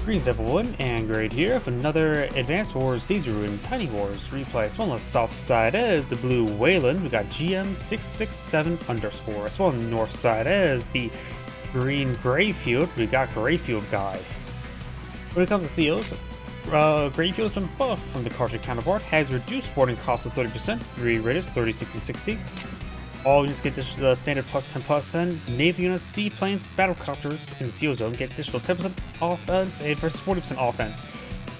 Greetings everyone, and Grade here with another Advanced Wars Daisy Ruin Tiny Wars replay. As well on the south side as the blue Waylon, we got GM667_. As well on the north side as the green Greyfield, we got GreyfieldGuy. When it comes to COs, Greyfield's been buffed from the cartridge counterpart, has reduced boarding costs of 30%, 3 radius, 30, 60, 60. All units get the standard +10/+10. Navy units, seaplanes, battlecopters in the CO zone get additional 10% offense and versus 40% offense.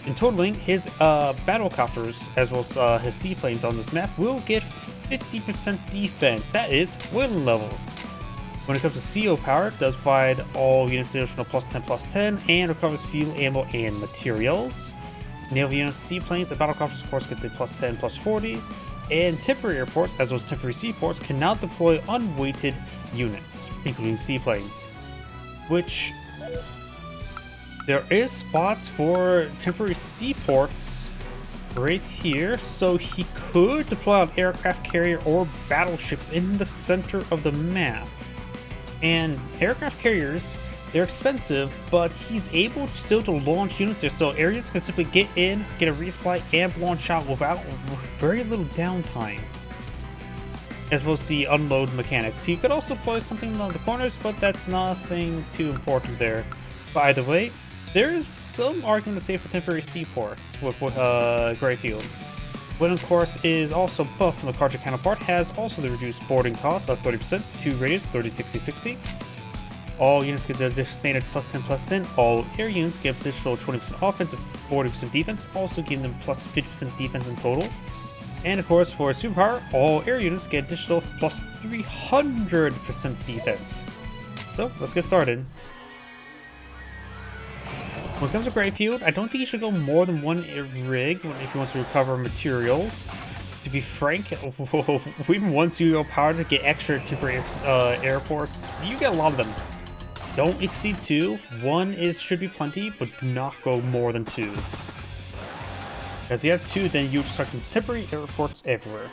In totaling, his battlecopters as well as his seaplanes on this map will get 50% defense. That is Waylon levels. When it comes to CO power, it does provide all units additional +10/+10 and recovers fuel, ammo, and materials. Navy units, seaplanes, and battlecopters of course get the +10/+40. And temporary airports, as well as temporary seaports, can now deploy unweighted units, including seaplanes. Which, there is spots for temporary seaports right here, so he could deploy an aircraft carrier or battleship in the center of the map. And aircraft carriers, they're expensive, but he's able still to launch units there, so air units can simply get in, get a resupply, and launch out without very little downtime. As well as the unload mechanics. He could also deploy something on the corners, but that's nothing too important there. But either way, there is some argument to say for temporary seaports with Greyfield. When of course is also buffed from the cartridge counterpart, has also the reduced boarding cost of 30%, 2 radius, 30, 60, 60. All units get the standard +10/+10. All air units get additional 20% offense and 40% defense, also giving them +50% defense in total. And of course, for superpower, all air units get additional +300% defense. So let's get started. When it comes to Greyfield, I don't think he should go more than one rig if he wants to recover materials. To be frank, even once you go power to get extra temporary airports, you get a lot of them. Don't exceed 2. 1 should be plenty, but do not go more than 2. As you have 2, then you start temporary airports everywhere.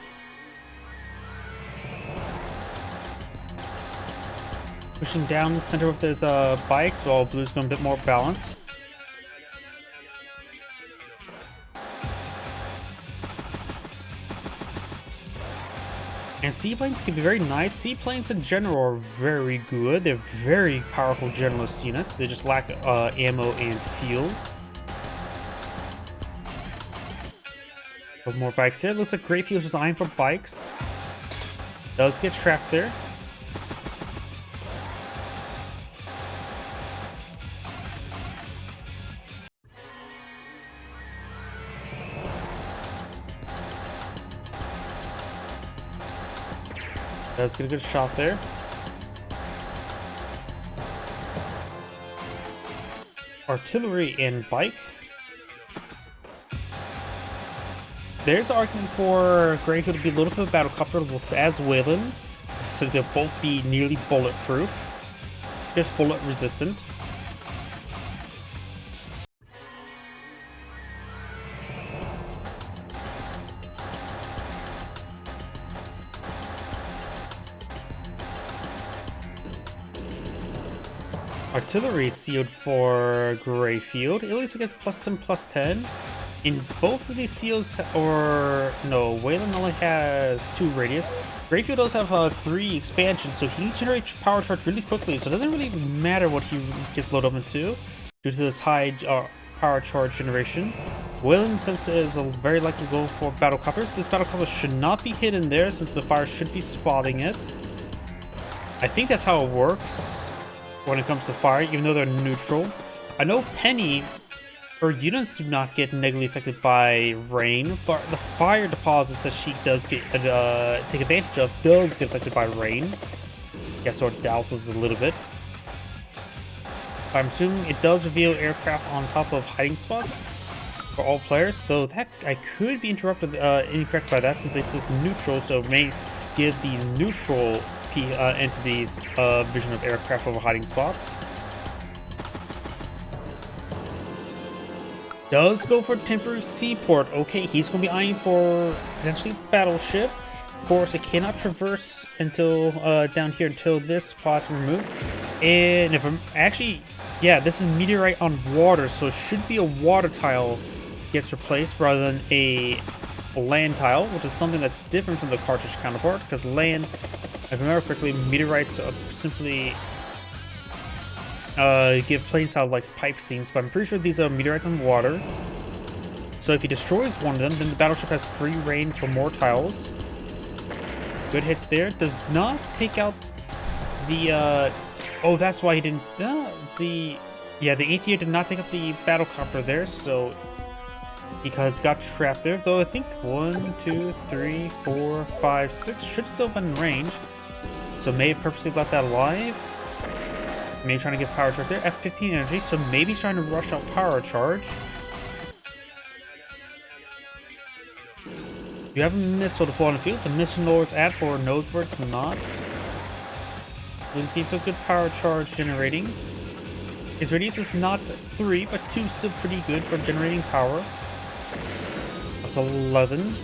Pushing down the center with his bikes while blue's going a bit more balanced. And seaplanes can be very nice. Seaplanes in general are very good. They're very powerful generalist units. They just lack ammo and fuel. More bikes there. Looks like Greyfield's designed for bikes. Does get trapped there. Does get a good shot there. Artillery and bike. There's an argument for Greyfield to be a little bit of a battlecopter as Waylon, since they'll both be nearly bulletproof, just bullet resistant. Artillery sealed for Greyfield. At least it gets +10/+10. In both of these seals, or no, Waylon only has 2 radius. Greyfield does have 3 expansions, so he generates power charge really quickly, so it doesn't really matter what he gets loaded up into due to this high power charge generation. Waylon, since it is very likely to go for battlecopters, this battlecopter should not be hidden there since the fire should be spotting it. I think that's how it works when it comes to fire, even though they're neutral. I know Penny, her units do not get negatively affected by rain, but the fire deposits that she does get take advantage of does get affected by rain. Guess so it douses a little bit. I'm assuming it does reveal aircraft on top of hiding spots for all players, though that I could be incorrect by that since it says neutral, so it may give the neutral entities vision of aircraft over hiding spots. Does go for temporary seaport. Okay, he's going to be eyeing for potentially battleship. Of course, it cannot traverse until down here until this spot removed. And if I'm actually Yeah, this is meteorite on water, so it should be a water tile gets replaced rather than a land tile, which is something that's different from the cartridge counterpart, because land, if I remember correctly, meteorites simply give playstyle like pipe scenes, but I'm pretty sure these are meteorites on water. So if he destroys one of them, then the battleship has free reign for more tiles. Good hits there. Does not take out the, oh, that's why he didn't, the ATO did not take out the battlecopter there, so because it got trapped there. Though I think 1, 2, 3, 4, 5, 6 should still have been in range. So maybe purposely left that alive. Maybe trying to give power charge there. At 15 energy, so maybe he's trying to rush out power charge. You have a missile to pull on the field. The missile lord's at for knows where it's not. Winsky's so good power charge generating. His radius is not 3, but 2 is still pretty good for generating power. Up 11.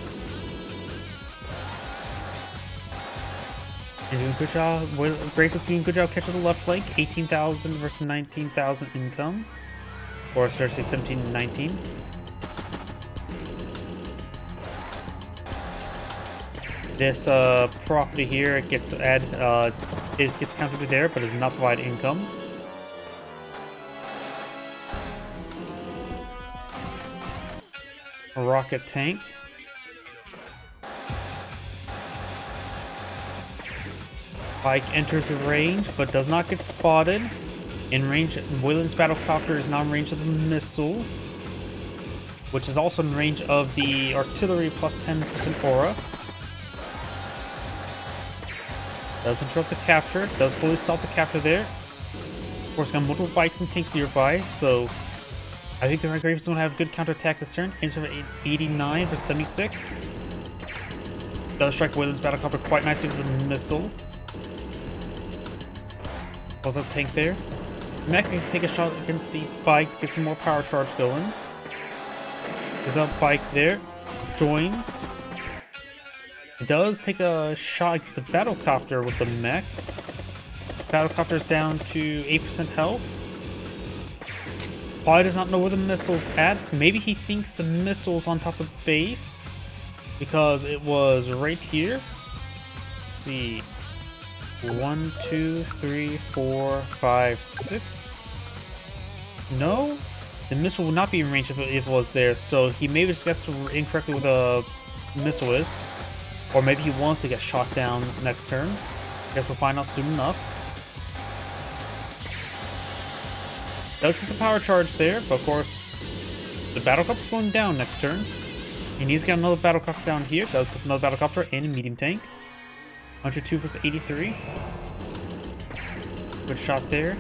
You're doing a good job. Greyfield's doing a good job catching the left flank. 18,000 versus 19,000 income. Or sorry, 17 and 19. This property here, it gets added, it gets counted to there, but does not provide income. A rocket tank. Bike enters the range, but does not get spotted. In range, Waylon's battlecopter is not in range of the missile, which is also in range of the artillery plus 10% aura. Does interrupt the capture, does fully stop the capture there. Of course, got multiple bikes and tanks nearby, so I think the Greyfield's gonna have a good counterattack this turn. Insert 89 for 76. Does strike Waylon's battlecopter quite nicely with the missile. Also a tank there. Mech can take a shot against the bike to get some more power charge going. There's a bike there. Joins. It does take a shot against a battlecopter with the mech. Battlecopter's down to 8% health. Probably does not know where the missile's at. Maybe he thinks the missile's on top of base because it was right here. Let's see. 1, 2, 3, 4, 5, 6. No? The missile would not be in range if it was there, so he maybe just guessed incorrectly where the missile is. Or maybe he wants to get shot down next turn. Guess we'll find out soon enough. Does get some power charge there, but of course, the battlecopter's going down next turn. He needs to get another battlecopter down here. Does go for another battlecopter and a medium tank. 102 versus 83. Good shot there.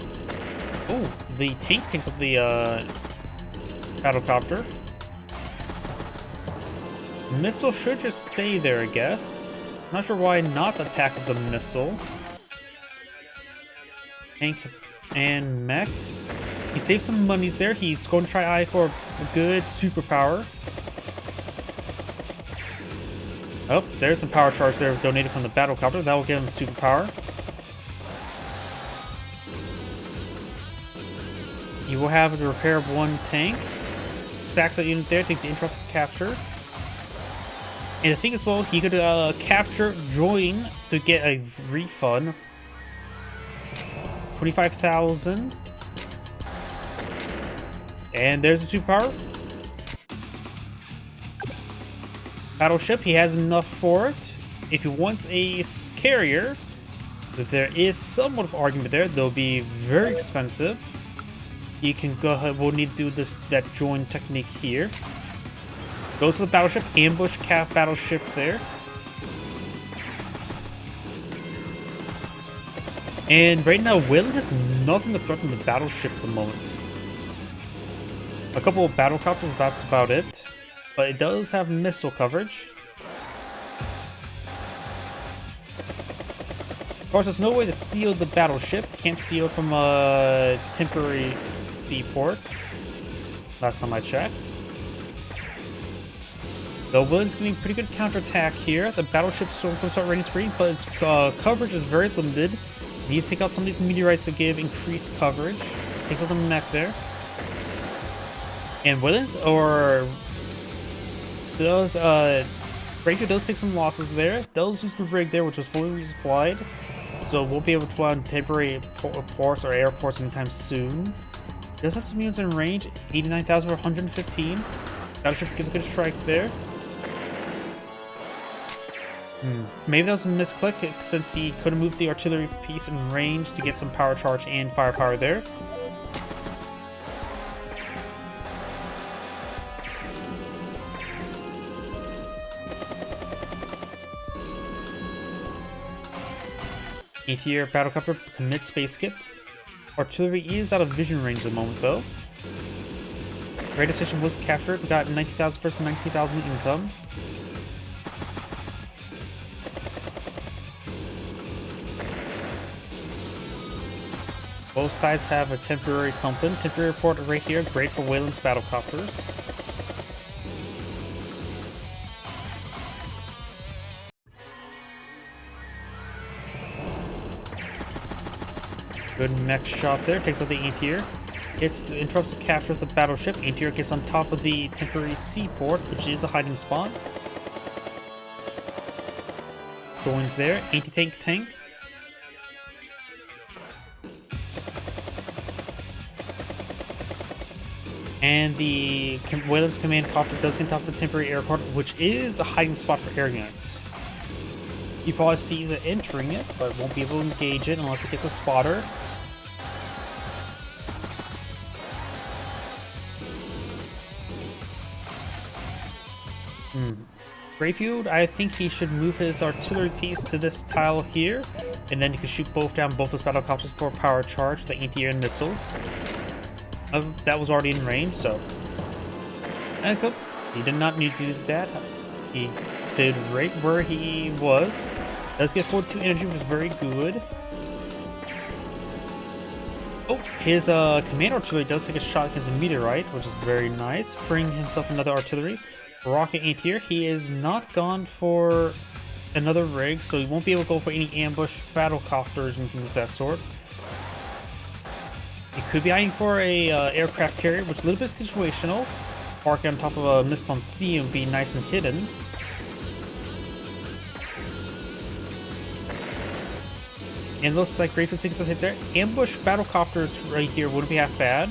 Oh, the tank takes up the battlecopter. Missile should just stay there, I guess. Not sure why not attack with the missile. Tank and mech. He saved some monies there. He's going to try eye for a good superpower. Oh, there's some power charge there donated from the battlecopter. That will give him superpower. You will have the repair of one tank. Sacks that unit there, take the interrupts capture. And the thing as well, he could capture, join to get a refund. 25,000. And there's a superpower. Battleship, he has enough for it. If he wants a carrier, there is somewhat of argument there. They'll be very expensive. He can go ahead, we'll need to do that join technique here. Goes for the battleship, ambush cap battleship there. And right now, Waylon has nothing to threaten the battleship at the moment. A couple of battlecopters, that's about it. But it does have missile coverage. Of course, there's no way to seal the battleship. Can't seal from a temporary seaport. Last time I checked. Though Waylon's getting pretty good counterattack here. The battleship's still going to start raiding spree, but its coverage is very limited. He needs to take out some of these meteorites to give increased coverage. Takes out the mech there. And Waylon's, or does, Greyfield does take some losses there. Does lose the rig there, which was fully resupplied. So we'll be able to put on temporary ports or airports anytime soon. Does have some units in range, 89,000 for 115. Battleship gets a good strike there. Maybe that was a misclick since he could have moved the artillery piece in range to get some power charge and firepower there. Anti-air battlecopter commit space skip. Artillery is out of vision range at the moment though. Radio station was captured. We got 90,000 versus 19,000 income. Both sides have a temporary something. Temporary report right here. Great for Waylon's battlecopters. Good mech shot there. Takes out the anti-air. Interrupts the capture of the battleship. Anti-air gets on top of the temporary seaport, which is a hiding spot. Joins there. Anti-tank tank. And the Waylon's command copter does get on top of the temporary airport, which is a hiding spot for air units. He probably sees it entering it, but won't be able to engage it unless it gets a spotter. Greyfield, I think he should move his artillery piece to this tile here, and then he can shoot down both those battlecopters for a power charge with the anti-air missile. That was already in range, so he did not need to do that. He stayed right where he was. Does get 42 energy, which is very good. Oh, his command artillery does take a shot against a meteorite, which is very nice, freeing himself another artillery. Rocket anti-air, he is not gone for another rig, so he won't be able to go for any ambush battlecopters and things of that sort. He could be eyeing for a aircraft carrier, which is a little bit situational. Park on top of a missile on sea and be nice and hidden. And looks like Greyfield takes some hits there. Ambush battlecopters right here wouldn't be half bad.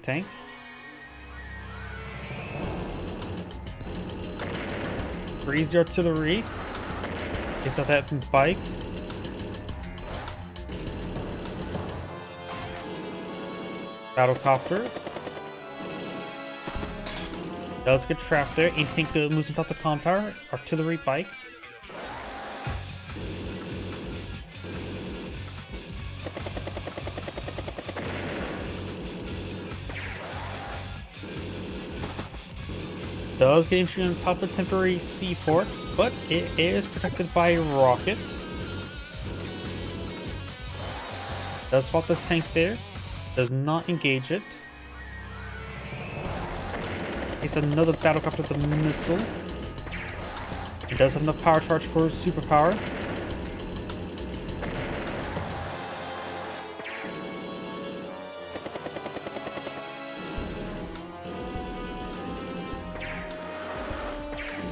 Tank. Breeze the artillery. Gets out that bike. Battlecopter. Does get trapped there. Anti-tank moves on top of the comm tower. Artillery bike. Does get entry on top of the temporary seaport, but it is protected by a rocket. Does spot this tank there. Does not engage it. It's another battlecopter with a missile. It does have enough power charge for superpower.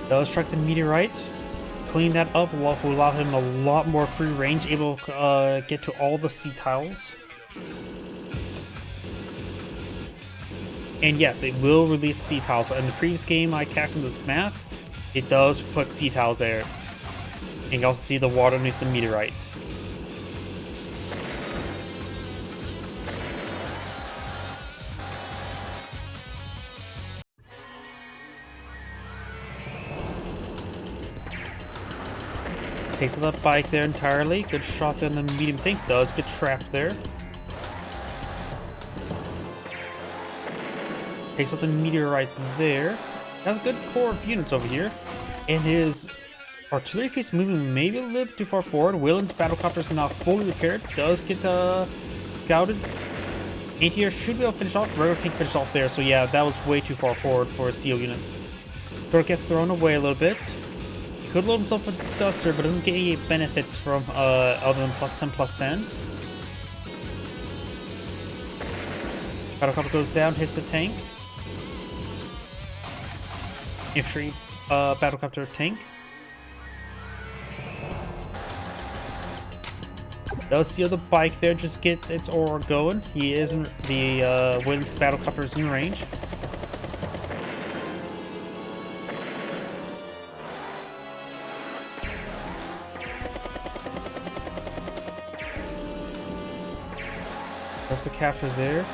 Does strike the meteorite. Clean that up will allow him a lot more free range, able to get to all the sea tiles. And yes, it will release sea tiles. So in the previous game I cast on this map, it does put sea tiles there. And you can also see the water underneath the meteorite. Takes out that bike there entirely. Good shot there, and the medium tank does get trapped there. Takes out the meteorite there. Has a good core of units over here. And his artillery piece moving maybe a little bit too far forward. Waylon's battlecopter is now fully repaired. Does get scouted. Anti-air should be able to finish off. Regular tank finishes off there. So yeah, that was way too far forward for a CO unit. Sort of get thrown away a little bit. Could load himself with Duster, but doesn't get any benefits from other than +10/+10. Battlecopter goes down, hits the tank. Infantry battlecopter tank. Does seal the bike there, just get its aura going. He is in the Waylon's battlecopter is in range. That's a capture there.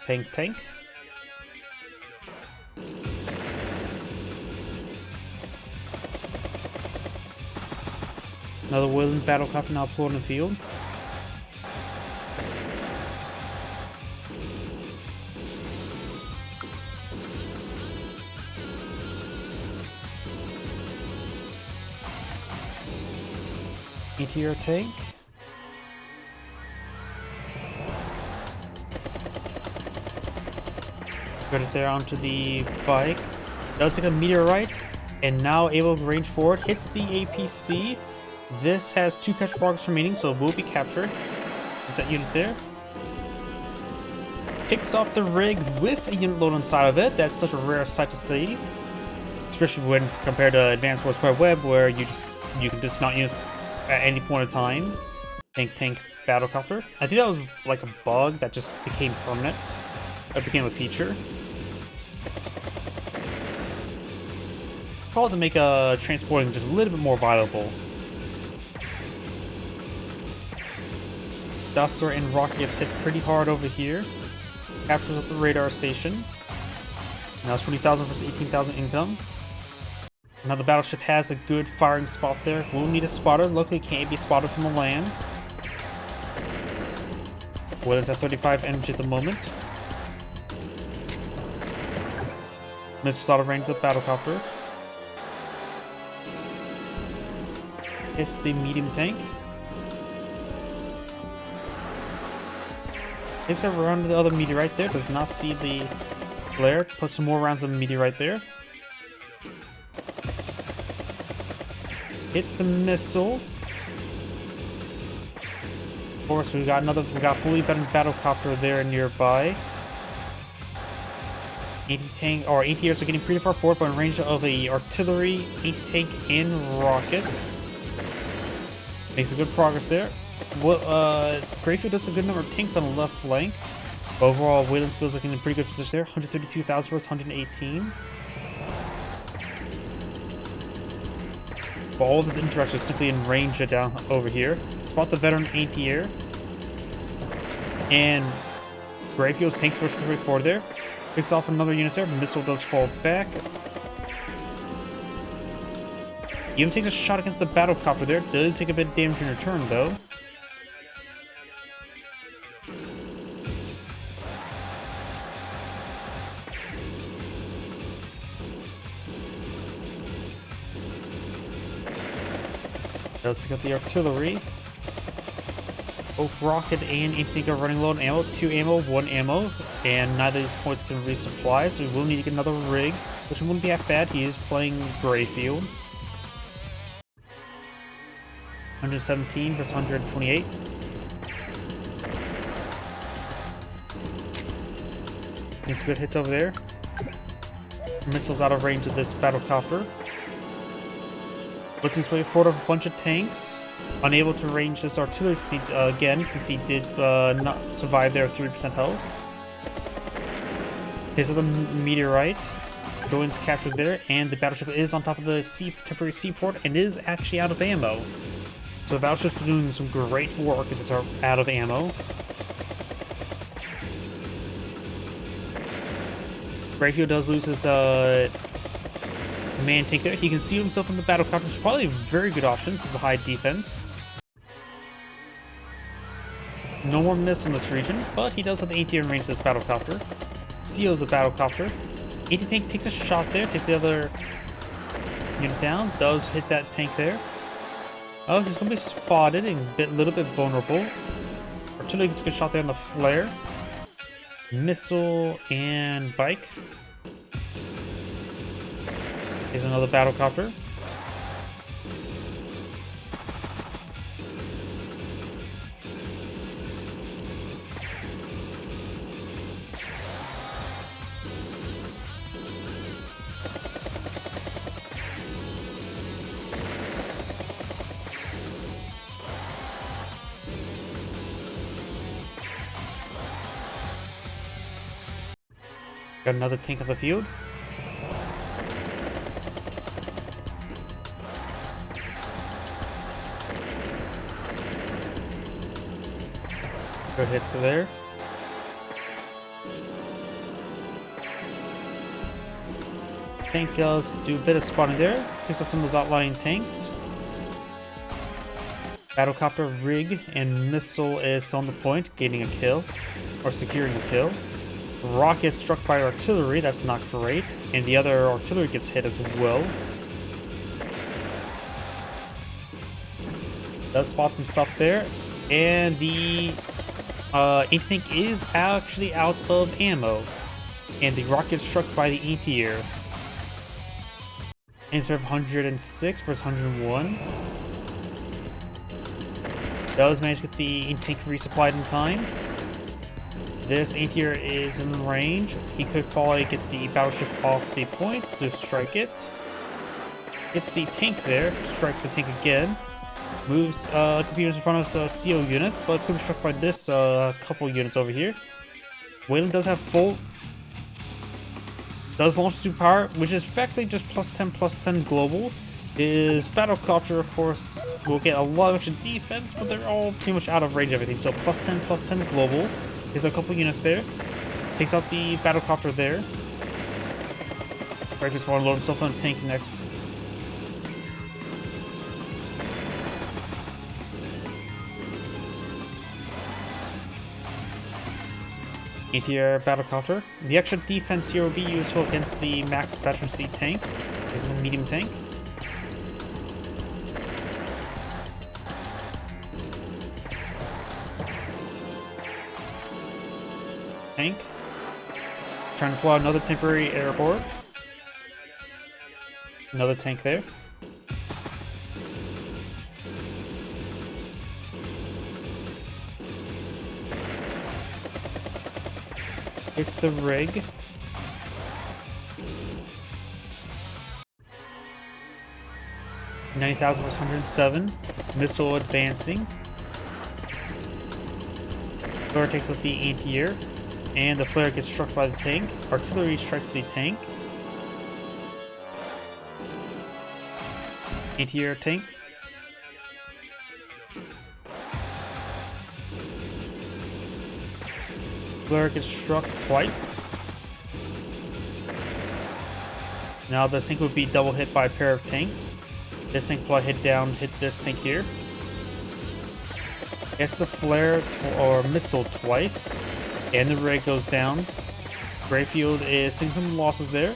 Tank. Another Waylon battlecopter now deployed in the field. Meteor tank. Put it there onto the bike. Does take a meteorite, and now able to range forward. Hits the APC. This has 2 capture progress remaining, so it will be captured. Is that unit there? Picks off the rig with a unit load inside of it. That's such a rare sight to see, especially when compared to Advanced Warspite Web, where you can dismount units at any point in time. Tank battlecopter. I think that was like a bug that just became permanent. That became a feature. Probably to make transporting just a little bit more viable. Duster and Rocket gets hit pretty hard over here. Captures up the radar station. Now it's 20,000 versus 18,000 income. Now the battleship has a good firing spot there. Will need a spotter. Luckily can't be spotted from the land. What is at 35 energy at the moment. Missiles out of range of the battlecopter. Hits the medium tank. Takes a round of the other meteorite there. Does not see the flare. Put some more rounds of meteorite there. Hits the missile. Of course, we got fully vetted battlecopter there nearby. Anti-tank or ATRs are getting pretty far forward, but in range of a artillery, anti-tank, and rocket. Makes a good progress there. Well, Greyfield does a good number of tanks on the left flank. Overall, Waylon feels like in a pretty good position there. 132,000 versus 118. But all of his interactions simply in range down over here. Spot the veteran anti-air. And Greyfield's tanks push pretty forward there. Picks off another unit there. Missile does fall back. Even takes a shot against the battlecopter there. Does take a bit of damage in return though. Does take out the artillery. Both rocket and anti-tank are running low on ammo. 2 ammo, 1 ammo, and neither of these points can resupply, so we will need to get another rig, which wouldn't be half bad. He is playing Greyfield. 117 versus 128. Makes good hits over there. Missiles out of range of this battlecopter. Puts his way forward of a bunch of tanks. Unable to range this artillery again, since he did not survive there with 3% health. His other meteorite joins captured there, and the battleship is on top of the temporary seaport and is actually out of ammo. So the battleship's been doing some great work if it's out of ammo. Greyfield does lose his man tank there. He can see himself in the battlecopter, which is probably a very good option. This is the high defense. No more miss in this region, but he does have the AT in range this battlecopter. CO's the battlecopter. AT-tank takes a shot there, takes the other unit down, does hit that tank there. Oh, he's going to be spotted and a little bit vulnerable. Artillery gets a good shot there on the flare. Missile and bike. Here's another battlecopter. Got another tank on the field. Good hits there. Tank does do a bit of spotting there. Picks up some of those outlying tanks. Battlecopter, rig, and missile is on the point, gaining a kill, or securing a kill. Rocket struck by artillery, that's not great, and the other artillery gets hit as well. Does spot some stuff there, and the anti-tank is actually out of ammo, and the rocket struck by the anti-air. Instead of 106 versus 101. Does manage to get the anti-tank resupplied in time. This anti-air is in range. He could probably get the battleship off the point to strike it. Hits the tank there, strikes the tank again. Moves computers in front of us, CO unit, but could be struck by this couple units over here. Waylon does have full. Does launch superpower, which is effectively just +10/+10 global. His battlecopter, of course, will get a lot of extra defense, but they're all pretty much out of range of everything. So +10/+10 global. There's a couple units there. Takes out the battlecopter there. Breakers want to load himself on a tank next. Anti-air battlecopter. The extra defense here will be useful against the max veteran seat tank. This is the medium tank. Tank. Trying to pull out another temporary airport. Another tank there. It's the rig. $90,000 versus 107. Missile advancing. Flare takes out the anti-air. And the flare gets struck by the tank. Artillery strikes the tank. Anti-air tank. Flare gets struck twice. Now this tank would be double hit by a pair of tanks. This tank will hit down, hit this tank here. Gets the flare or missile twice. And the rig goes down. Greyfield is seeing some losses there.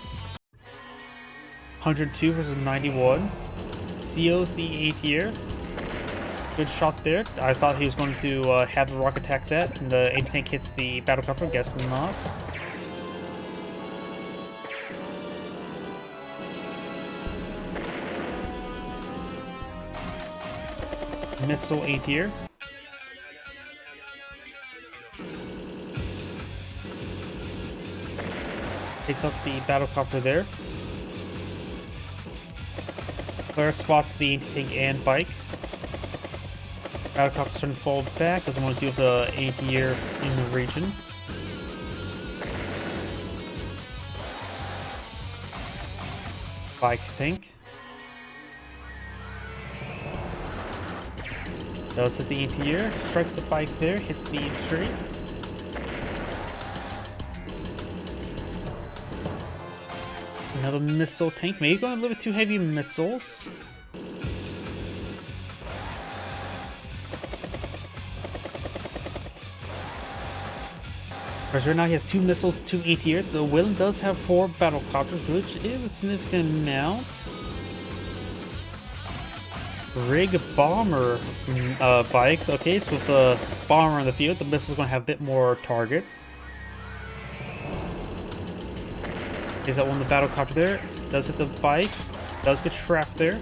102 versus 91. CO's the anti-air. Good shot there. I thought he was going to have the rocket attack that, and the anti-tank hits the battlecopter. Guess not. Missile anti-air. Takes out the battlecopter there. Flare spots the anti-tank and bike. Battlecopter's starting to fall back, doesn't want to deal with the anti-air in the region. Bike tank. Does hit the anti-air, strikes the bike there, hits the infantry. Another missile tank, maybe going a little bit too heavy missiles. Right now he has 2 missiles, 2 anti-airs. The Waylon does have 4 battlecopters, which is a significant amount. Rig bomber bikes. Okay, so with the bomber on the field, the missile is going to have a bit more targets. Is that one the battlecopter there? Does hit the bike. Does get trapped there.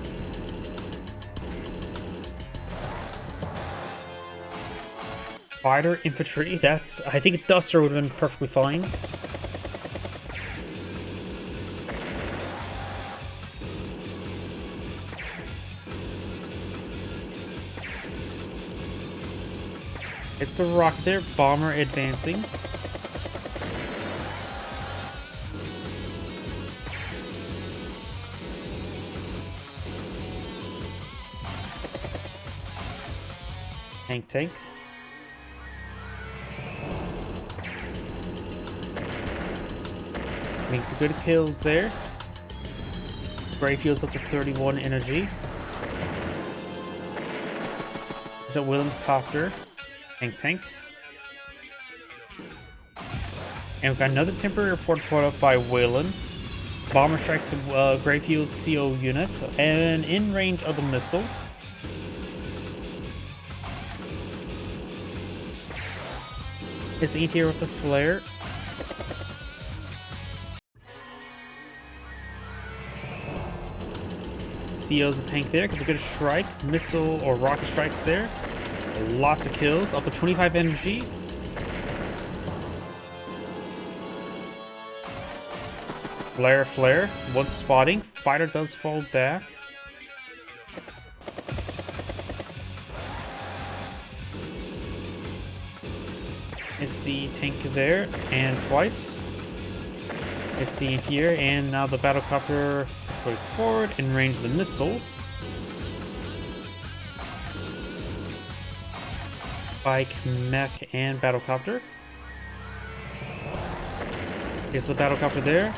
Fighter infantry. That's. I think a Duster would have been perfectly fine. It's the rocket there. Bomber advancing. Tank. Makes some good kills there. Greyfield's up to 31 energy. Is that Waylon's copter? Tank. And we've got another temporary report put up by Waylon. Bomber strikes a Greyfield CO unit and in range of the missile. It's here with the flare. CO's a tank there, gets a good strike. Missile or rocket strikes there. Lots of kills, up to 25 energy. Flare. One spotting. Fighter does fall back. It's the tank there, and twice. It's the anti-air, and now the battlecopter just way forward in range of the missile. Bike, mech, and battlecopter. Is the battlecopter there?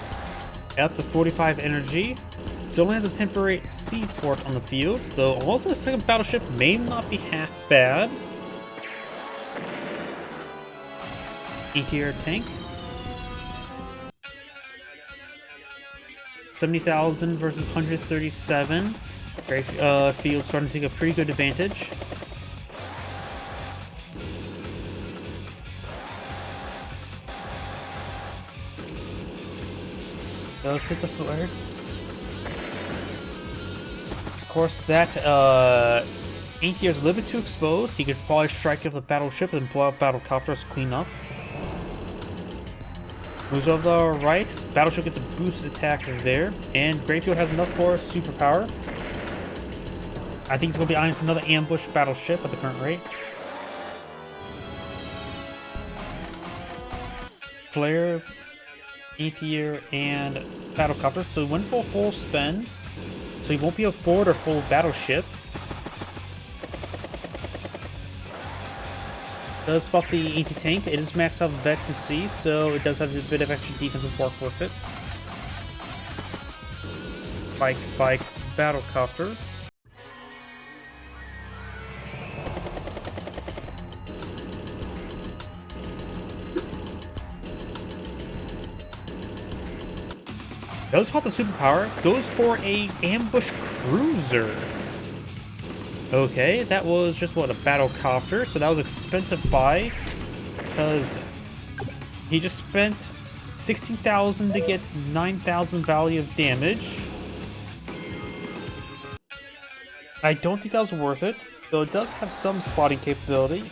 Up to 45 energy. So only has a temporary seaport on the field, though also a second battleship may not be half bad. Anti-air tank. 70,000 versus 137. Greyfield starting to take a pretty good advantage. Does hit the flare. Of course, that anti-air is a little bit too exposed. He could probably strike off the battleship and blow up battlecopters, clean up. Moves over the right. Battleship gets a boosted attack there. And Greyfield has enough for a superpower. I think he's going to be eyeing for another ambush battleship at the current rate. Flare, anti-air, and battlecopter. So he went for a full spend. So he won't be a forward or full battleship. Does spot the anti-tank. It is maxed out with Veteran C, so it does have a bit of extra defensive work with it. Bike, battlecopter. Does spot the superpower. Goes for a ambush cruiser. Okay, that was just, what, a battlecopter, so that was expensive buy, because he just spent 16,000 to get 9,000 value of damage. I don't think that was worth it, though it does have some spotting capability.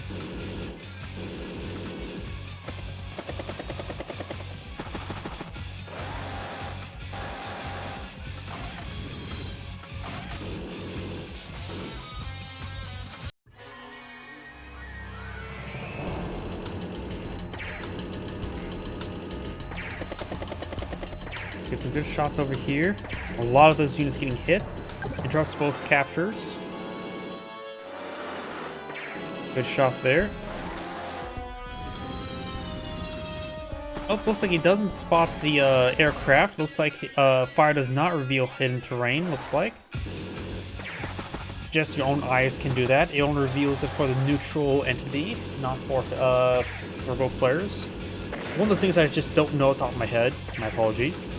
Get some good shots over here. A lot of those units getting hit. Interrupts both captures. Good shot there. Oh, looks like he doesn't spot the aircraft. Looks like fire does not reveal hidden terrain, looks like. Just your own eyes can do that. It only reveals it for the neutral entity, not for both players. One of those things I just don't know off the top of my head. My apologies.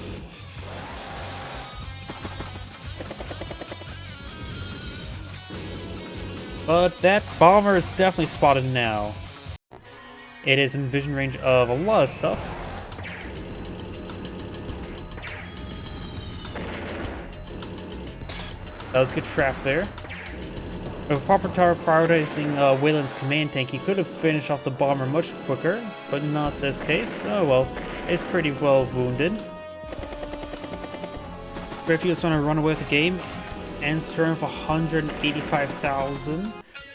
But that bomber is definitely spotted now. It is in vision range of a lot of stuff. Does get trapped there. With proper tower prioritizing Waylon's command tank, he could have finished off the bomber much quicker, but not this case. Oh well, it's pretty well wounded. Greyfield's trying to run away with the game. Ends turn for 185,000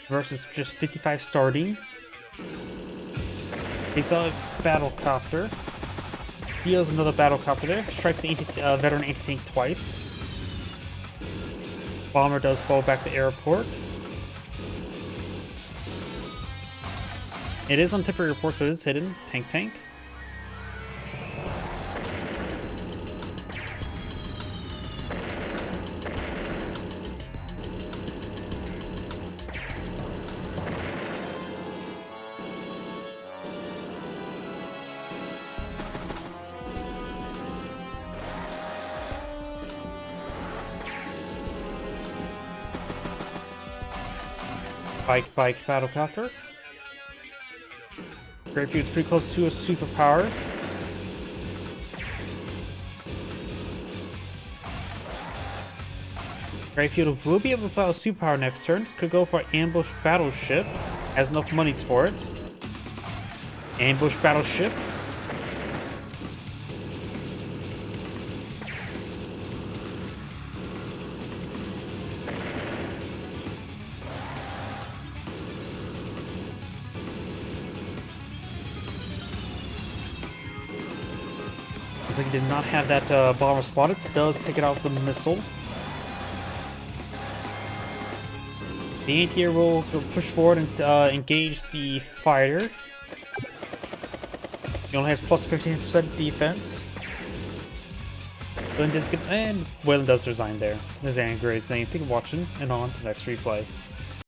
versus just 55 starting. He saw a battlecopter. Seals another battlecopter there. Strikes the veteran anti-tank twice. Bomber does fall back to airport. It is on temporary report, so it is hidden. Tank, tank. Bike, battlecopter. Greyfield's pretty close to a superpower. Greyfield will be able to play a superpower next turn. Could go for ambush battleship. Has enough monies for it. Ambush battleship. Looks like he did not have that bomber spotted. Does take it out with the missile. The anti-air will push forward and engage the fighter. He only has plus 15% defense. And Waylon does resign there. This is great saying, thank you for watching, and on to the next replay.